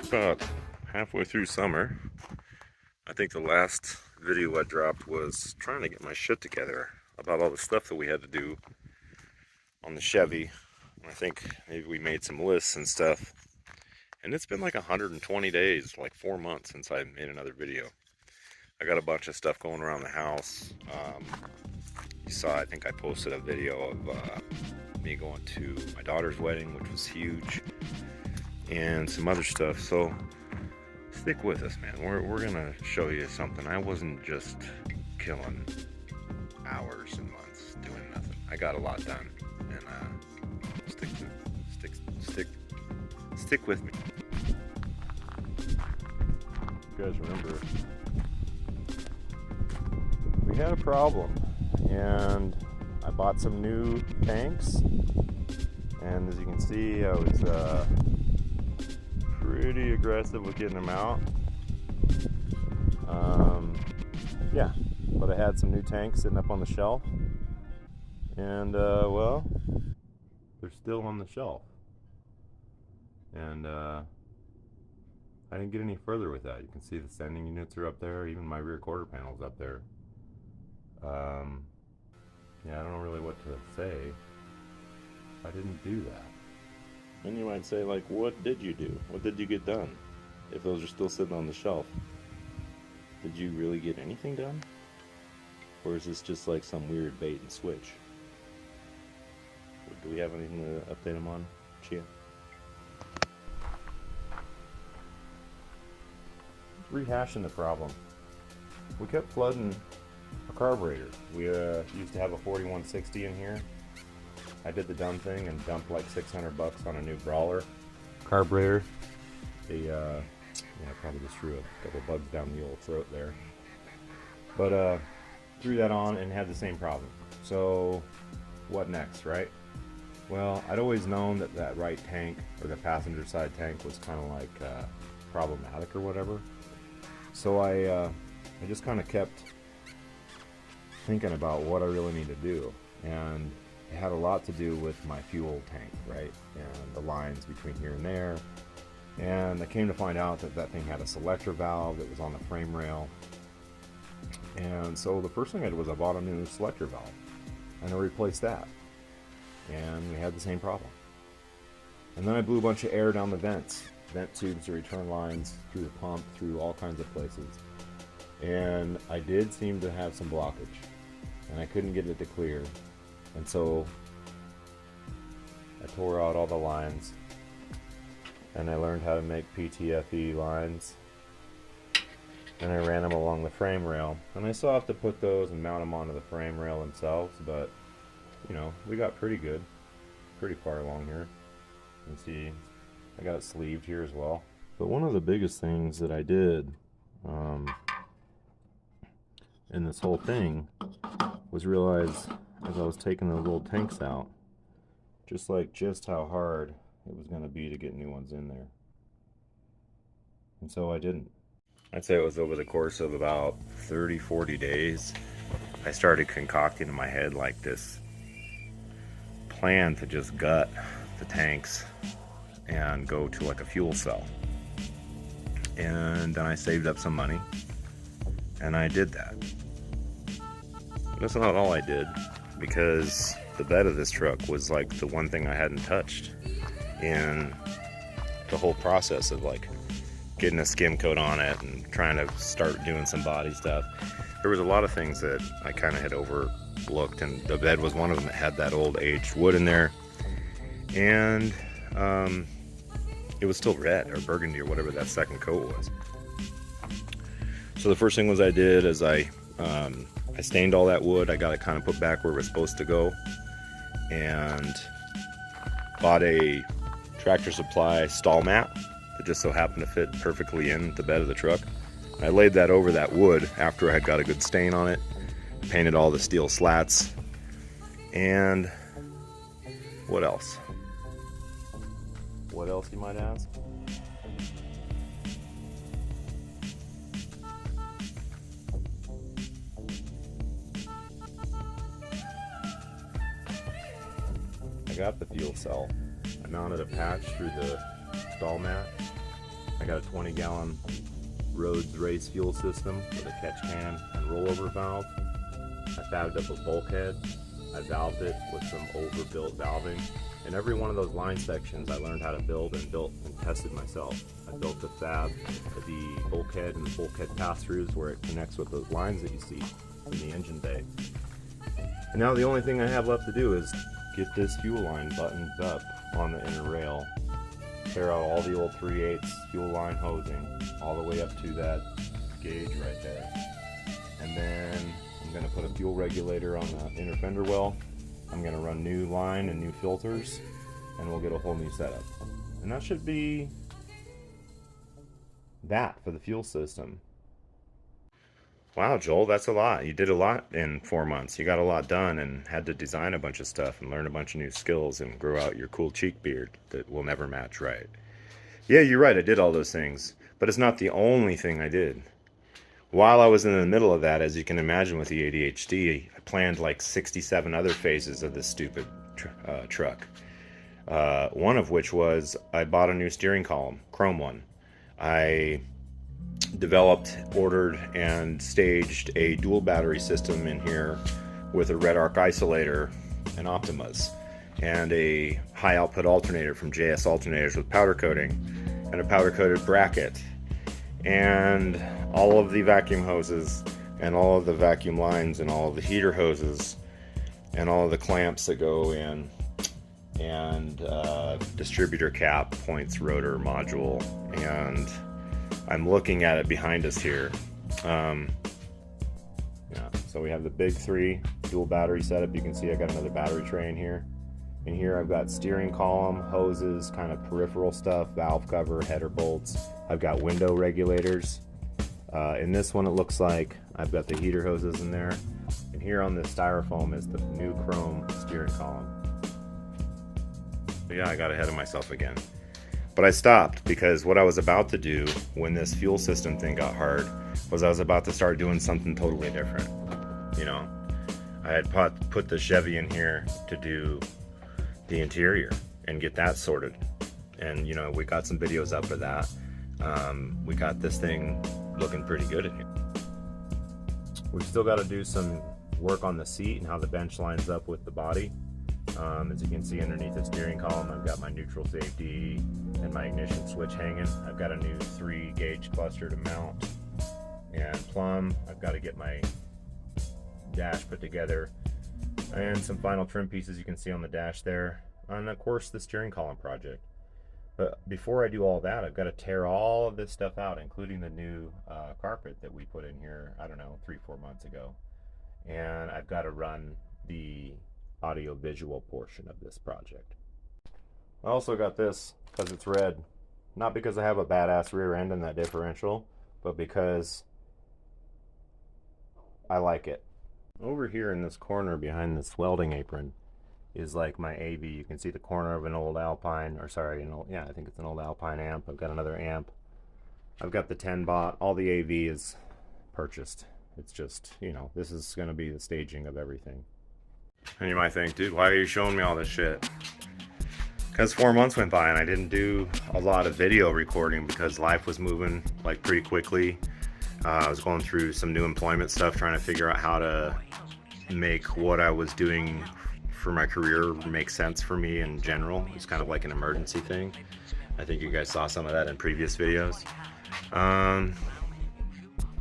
about halfway through summer. I think the last video I dropped was trying to get my shit together about all the stuff that we had to do on the Chevy. I think maybe we made some lists and stuff. And it's been like 120 days, like 4 months since I made another video. I got a bunch of stuff going around the house. You saw, I think I posted a video of me going to my daughter's wedding, which was huge, and some other stuff. So stick with us, man. We're gonna show you something. I wasn't just killing hours and months doing nothing. I got a lot done, and stick with me. You guys remember we had a problem, and I bought some new tanks, and as you can see, I was pretty aggressive with getting them out. Yeah, but I had some new tanks sitting up on the shelf, and well, they're still on the shelf, and I didn't get any further with that. You can see the sending units are up there, even my rear quarter panel's up there. Yeah, I don't know really what to say. I didn't do that. And you might say, like, what did you do? What did you get done? If those are still sitting on the shelf. Did you really get anything done? Or is this just like some weird bait and switch? Do we have anything to update them on, Chia? Rehashing the problem. We kept flooding a carburetor. We used to have a 4160 in here. I did the dumb thing and dumped like 600 bucks on a new Brawler carburetor. Yeah, probably just threw a couple bugs down the old throat there. But threw that on and had the same problem. So what next, right? Well, I'd always known that that right tank, or the passenger side tank, was kind of like problematic or whatever. So I just kind of kept thinking about what I really need to do, and it had a lot to do with my fuel tank, right, and the lines between here and there. And I came to find out that that thing had a selector valve that was on the frame rail, and so the first thing I did was I bought a new selector valve, and I replaced that, and we had the same problem. And then I blew a bunch of air down the vent tubes, the return lines, through the pump, through all kinds of places, and I did seem to have some blockage, and I couldn't get it to clear. And so I tore out all the lines, and I learned how to make PTFE lines, and I ran them along the frame rail. And I still have to put those and mount them onto the frame rail themselves, but you know, we got pretty good, pretty far along here. You can see I got it sleeved here as well. But one of the biggest things that I did in this whole thing was realize, as I was taking those little tanks out, just how hard it was going to be to get new ones in there. And so I didn't. I'd say it was over the course of about 30-40 days, I started concocting in my head like this plan to just gut the tanks and go to like a fuel cell. And then I saved up some money, and I did that. That's not all I did, because the bed of this truck was like the one thing I hadn't touched in the whole process of like getting a skim coat on it and trying to start doing some body stuff. There was a lot of things that I kind of had overlooked, and the bed was one of them that had that old aged wood in there, and it was still red or burgundy or whatever that second coat was. So the first thing I did is I stained all that wood. I got it kind of put back where it was supposed to go, and bought a Tractor Supply stall mat that just so happened to fit perfectly in the bed of the truck. I laid that over that wood after I had got a good stain on it, painted all the steel slats, and what else? What else, you might ask? I got the fuel cell. I mounted a patch through the stall mat, I got a 20-gallon Rhodes race fuel system with a catch can and rollover valve. I fabbed up a bulkhead. I valved it with some overbuilt valving. And every one of those line sections I learned how to build and tested myself. I built the fab, the bulkhead and the bulkhead pass-throughs where it connects with those lines that you see in the engine bay. And now the only thing I have left to do is get this fuel line buttoned up on the inner rail, tear out all the old 3/8 fuel line hosing all the way up to that gauge right there. And then I'm going to put a fuel regulator on the inner fender well. I'm going to run new line and new filters, and we'll get a whole new setup. And that should be that for the fuel system. Wow, Joel, that's a lot. You did a lot in 4 months. You got a lot done and had to design a bunch of stuff and learn a bunch of new skills and grow out your cool cheek beard that will never match right. Yeah, you're right, I did all those things, but it's not the only thing I did. While I was in the middle of that, as you can imagine with the ADHD, I planned like 67 other phases of this stupid truck. One of which was I bought a new steering column, chrome one. I developed, ordered, and staged a dual battery system in here with a red arc isolator and Optimas, and a high output alternator from JS Alternators with powder coating, and a powder coated bracket, and all of the vacuum hoses, and all of the vacuum lines, and all of the heater hoses, and all of the clamps that go in, and distributor cap, points, rotor, module, and I'm looking at it behind us here. Yeah, so we have the big 3 dual battery setup. You can see I got another battery tray in here. In here I've got steering column, hoses, kind of peripheral stuff, valve cover, header bolts. I've got window regulators. In this one it looks like I've got the heater hoses in there. And here on this styrofoam is the new chrome steering column. But yeah, I got ahead of myself again. But I stopped because what I was about to do when this fuel system thing got hard was I was about to start doing something totally different. You know, I had put the Chevy in here to do the interior and get that sorted. And, you know, we got some videos up for that. We got this thing looking pretty good in here. We've still got to do some work on the seat and how the bench lines up with the body. As you can see underneath the steering column, I've got my neutral safety and my ignition switch hanging. I've got a new 3-gauge cluster to mount and plumb. I've got to get my dash put together and some final trim pieces you can see on the dash there. And of course the steering column project. But before I do all that, I've got to tear all of this stuff out, including the new carpet that we put in here, I don't know, 3-4 months ago. And I've got to run the audio-visual portion of this project. I also got this because it's red. Not because I have a badass rear end in that differential, but because I like it. Over here in this corner behind this welding apron is like my AV. You can see the corner of an old Alpine, or sorry, yeah, I think it's an old Alpine amp. I've got another amp. I've got the 10 bot. All the AV is purchased. It's just, you know, this is going to be the staging of everything. And you might think, dude, why are you showing me all this shit? Because 4 months went by and I didn't do a lot of video recording because life was moving like pretty quickly. I was going through some new employment stuff, trying to figure out how to make what I was doing for my career make sense for me in general. It's kind of like an emergency thing. I think you guys saw some of that in previous videos.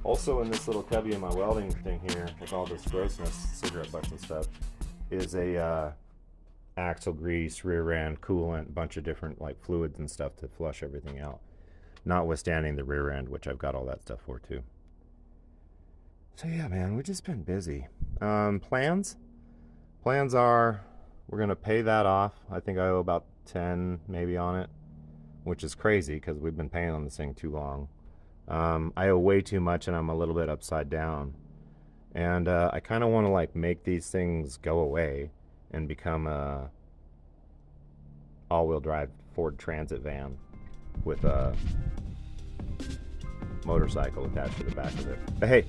Also in this little cubby in my welding thing here, with all this grossness, cigarette butts and stuff, is a axle grease, rear end, coolant, bunch of different like fluids and stuff to flush everything out. Notwithstanding the rear end, which I've got all that stuff for too. So yeah, man, we've just been busy. Plans are we're gonna pay that off. I think I owe about 10 maybe on it, which is crazy because we've been paying on this thing too long. I owe way too much and I'm a little bit upside down. And I kind of want to like make these things go away and become a all-wheel drive Ford Transit van with a motorcycle attached to the back of it. But hey,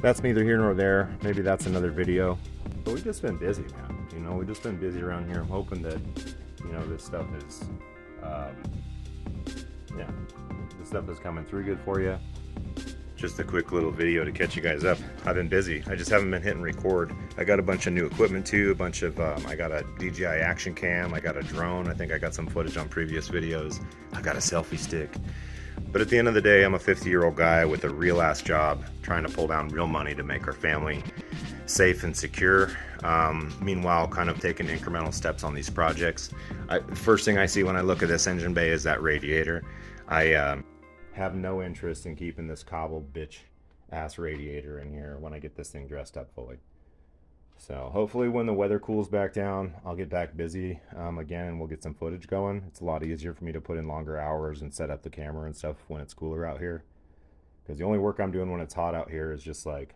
that's neither here nor there. Maybe that's another video. But we've just been busy, man. You know, we've just been busy around here. I'm hoping that, you know, this stuff is yeah, this stuff is coming through good for you. Just a quick little video to catch you guys up. I've been busy. I just haven't been hitting record. I got a bunch of new equipment too, a bunch of, I got a DJI action cam, I got a drone, I think I got some footage on previous videos, I got a selfie stick. But at the end of the day, I'm a 50-year-old guy with a real ass job, trying to pull down real money to make our family safe and secure. Meanwhile, kind of taking incremental steps on these projects. First thing I see when I look at this engine bay is that radiator. I have no interest in keeping this cobbled bitch ass radiator in here when I get this thing dressed up fully. So hopefully when the weather cools back down, I'll get back busy again, and we'll get some footage going. It's a lot easier for me to put in longer hours and set up the camera and stuff when it's cooler out here, because the only work I'm doing when it's hot out here is just like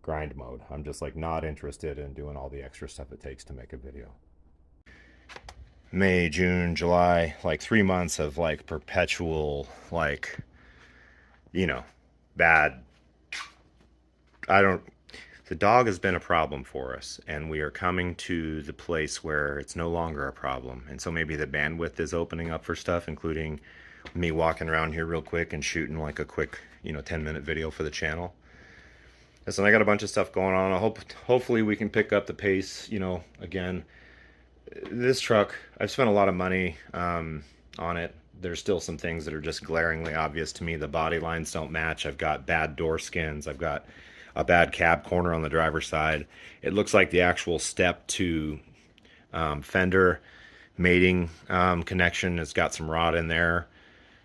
grind mode. I'm just like not interested in doing all the extra stuff it takes to make a video. May, June, July, like 3 months of like perpetual, like, you know, bad. The dog has been a problem for us, and we are coming to the place where it's no longer a problem. And so maybe the bandwidth is opening up for stuff, including me walking around here real quick and shooting like a quick, 10-minute video for the channel. Listen, I got a bunch of stuff going on. Hopefully we can pick up the pace, again. This truck, I've spent a lot of money on it. There's still some things that are just glaringly obvious to me. The body lines don't match. I've got bad door skins. I've got a bad cab corner on the driver's side. It looks like the actual step to fender mating connection has got some rot in there.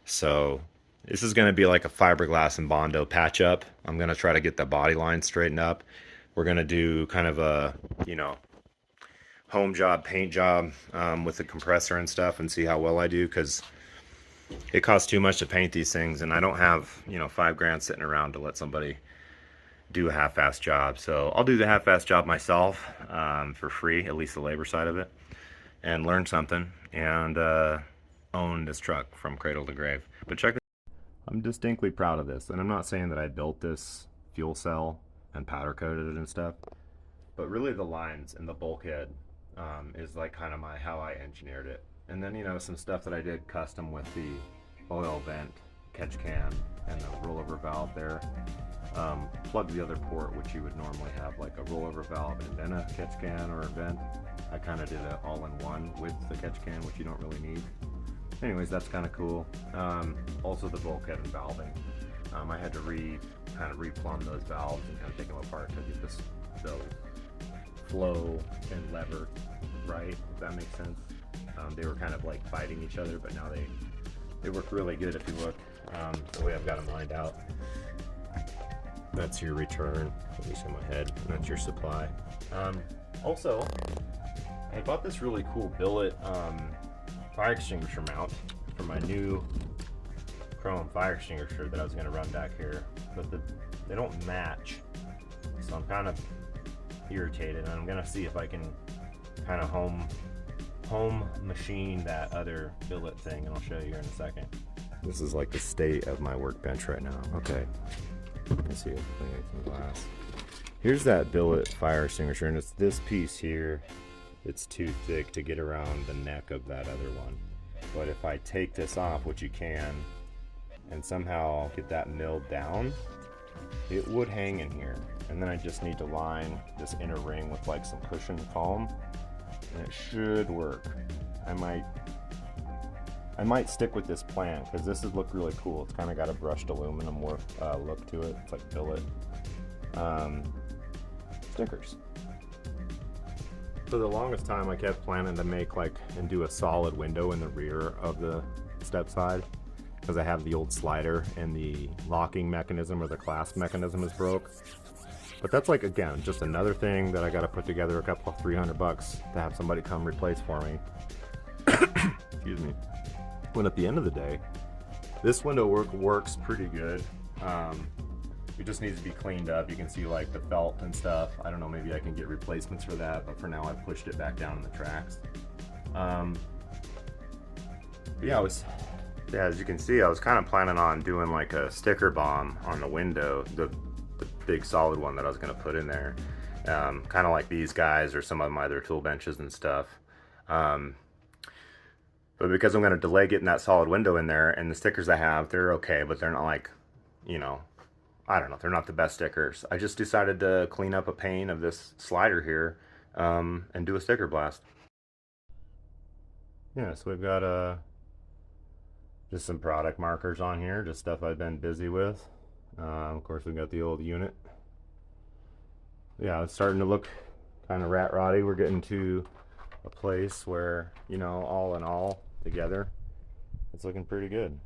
So this is going to be like a fiberglass and Bondo patch up. I'm going to try to get the body line straightened up. We're going to do kind of a, home job, paint job with the compressor and stuff, and see how well I do, because it costs too much to paint these things, and I don't have, $5 grand sitting around to let somebody do a half-ass job. So I'll do the half-ass job myself for free, at least the labor side of it, and learn something, and own this truck from cradle to grave. But check this. I'm distinctly proud of this, and I'm not saying that I built this fuel cell and powder coated it and stuff, but really the lines and the bulkhead is like kind of how I engineered it. And then, some stuff that I did custom with the oil vent, catch can, and the rollover valve there. Plug the other port, which you would normally have like a rollover valve and then a catch can or a vent. I kind of did it all in one with the catch can, which you don't really need. Anyways, that's kind of cool. Also the bulkhead and valving. I had to kind of replumb those valves and kind of take them apart to get the flow and lever right, if that makes sense. They were kind of like fighting each other, but now they work really good if you look the way I've got them lined out. That's your return, at least in my head, and that's your supply. Also, I bought this really cool billet fire extinguisher mount for my new chrome fire extinguisher that I was going to run back here, but they don't match, so I'm kind of irritated, and I'm going to see if I can kind of home machine that other billet thing, and I'll show you here in a second. This is like the state of my workbench right now. Okay, let's see if I can get some glass. Here's that billet fire extinguisher, and it's this piece here. It's too thick to get around the neck of that other one. But if I take this off, which you can, and somehow get that milled down, it would hang in here. And then I just need to line this inner ring with like some cushion foam, and it should work. I might stick with this plan, because this has looked really cool. It's kind of got a brushed aluminum look to it. It's like billet stickers. For the longest time, I kept planning to make and do a solid window in the rear of the Stepside, because I have the old slider and the locking mechanism or the clasp mechanism is broke. But that's again, just another thing that I got to put together a couple of $300 to have somebody come replace for me. Excuse me. When at the end of the day, this window works pretty good. It just needs to be cleaned up. You can see the felt and stuff. I don't know, maybe I can get replacements for that, but for now I've pushed it back down in the tracks. Yeah, as you can see, I was kind of planning on doing a sticker bomb on the window, the big solid one that I was going to put in there, kind of like these guys or some of my other tool benches and stuff. But But because I'm going to delay getting that solid window in there, and the stickers I have, they're okay, but they're not like, you know, I don't know, they're not the best stickers. I just decided to clean up a pane of this slider here and do a sticker blast. Yeah, so we've got just some product markers on here, just stuff I've been busy with. Of course, we've got the old unit. Yeah, it's starting to look kind of rat roddy. We're getting to a place where, you know, all in all, together, it's looking pretty good.